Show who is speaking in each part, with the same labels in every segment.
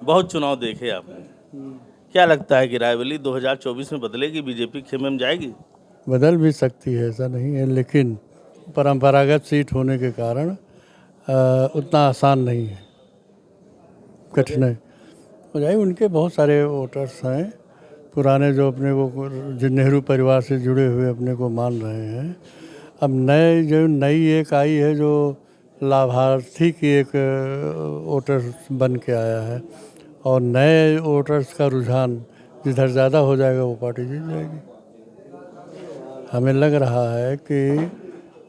Speaker 1: बहुत चुनाव देखे आपने, क्या लगता है कि रायबरेली 2024 में बदलेगी, बीजेपी खेमे में जाएगी?
Speaker 2: बदल भी सकती है, ऐसा नहीं है, लेकिन परंपरागत सीट होने के कारण उतना आसान नहीं है, कठिन हो जाए। उनके बहुत सारे वोटर्स हैं पुराने जो अपने को जो नेहरू परिवार से जुड़े हुए अपने को मान रहे हैं। अब नए जो नई एक आई है जो लाभार्थी की एक वोटर बन के आया है, और नए वोटर्स का रुझान जिधर ज़्यादा हो जाएगा वो पार्टी जीत जाएगी। हमें लग रहा है कि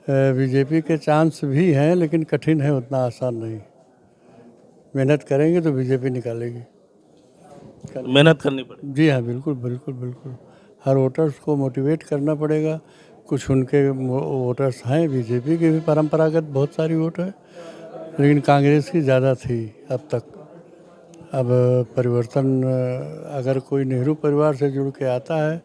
Speaker 2: बीजेपी के चांस भी हैं, लेकिन कठिन है, उतना आसान नहीं। मेहनत करेंगे तो बीजेपी निकालेगी।
Speaker 1: मेहनत करनी पड़ेगी।
Speaker 2: जी हाँ, बिल्कुल बिल्कुल बिल्कुल। हर वोटर्स को मोटिवेट करना पड़ेगा। कुछ उनके वोटर्स हैं, बीजेपी के भी परंपरागत बहुत सारी वोट है, लेकिन कांग्रेस की ज़्यादा थी अब तक। अब परिवर्तन अगर कोई नेहरू परिवार से जुड़ के आता है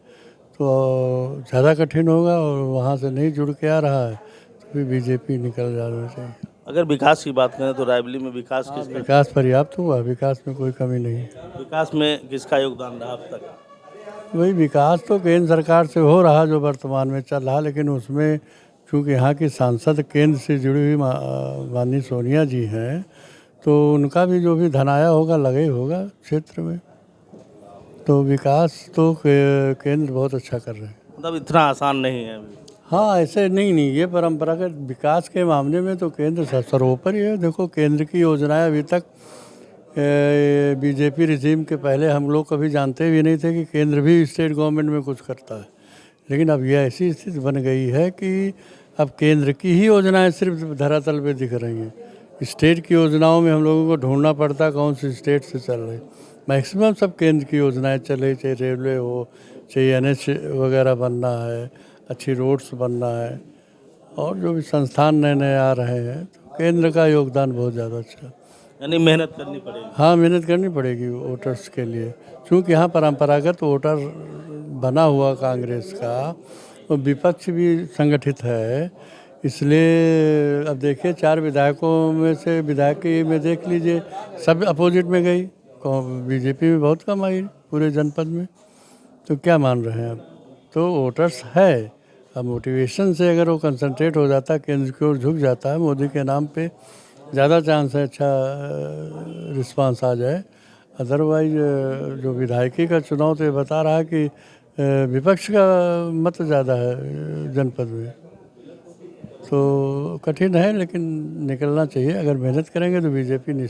Speaker 2: तो ज़्यादा कठिन होगा, और वहाँ से नहीं जुड़ के आ रहा है तो भी बीजेपी निकल जाना चाहिए।
Speaker 1: अगर विकास की बात करें तो रायबरेली में विकास किसका?
Speaker 2: विकास पर्याप्त हुआ, विकास में कोई कमी नहीं।
Speaker 1: विकास में किसका योगदान रहा अब तक?
Speaker 2: वही विकास तो केंद्र सरकार से हो रहा जो वर्तमान में चल रहा, लेकिन उसमें चूँकि यहाँ की सांसद केंद्र से जुड़ी हुई माननीय सोनिया जी हैं, तो उनका भी जो भी धन आया होगा लगे ही होगा क्षेत्र में। तो विकास तो केंद्र बहुत अच्छा कर रहे हैं।
Speaker 1: मतलब इतना आसान नहीं है अभी।
Speaker 2: हाँ, ऐसे नहीं, ये परंपरागत विकास के मामले में तो केंद्र सर्वोपरि है। देखो, केंद्र की योजनाएं अभी तक बीजेपी रिजीम के पहले हम लोग कभी जानते भी नहीं थे कि केंद्र भी स्टेट गवर्नमेंट में कुछ करता है, लेकिन अब यह ऐसी स्थिति बन गई है कि अब केंद्र की ही योजनाएं सिर्फ धरातल पे दिख रही हैं। स्टेट की योजनाओं में हम लोगों को ढूंढना पड़ता है कौन सी स्टेट से चल रही। मैक्सिमम सब केंद्र की योजनाएं चल रही, चाहे रेलवे हो, चाहे एनएच वगैरह बनना है, अच्छी रोड्स बनना है, और जो भी संस्थान नए नए आ रहे हैं, तो केंद्र का योगदान बहुत ज़्यादा अच्छा है।
Speaker 1: यानी मेहनत करनी पड़ेगी।
Speaker 2: हाँ, मेहनत करनी पड़ेगी वोटर्स के लिए, क्योंकि यहाँ परंपरागत वोटर बना हुआ कांग्रेस का, और विपक्ष भी संगठित है। इसलिए अब देखिए 4 विधायकों में से विधायक में देख लीजिए सब अपोजिट में गई, बीजेपी में बहुत कम आई पूरे जनपद में। तो क्या मान रहे हैं अब? तो वोटर्स है, अब मोटिवेशन से अगर वो कंसंट्रेट हो जाता है, केंद्र की ओर झुक जाता है मोदी के नाम पे, ज़्यादा चांस है अच्छा रिस्पांस आ जाए। अदरवाइज जो विधायकी का चुनाव तो ये बता रहा है कि विपक्ष का मत ज़्यादा है जनपद में। तो कठिन है, लेकिन निकलना चाहिए। अगर मेहनत करेंगे तो बीजेपी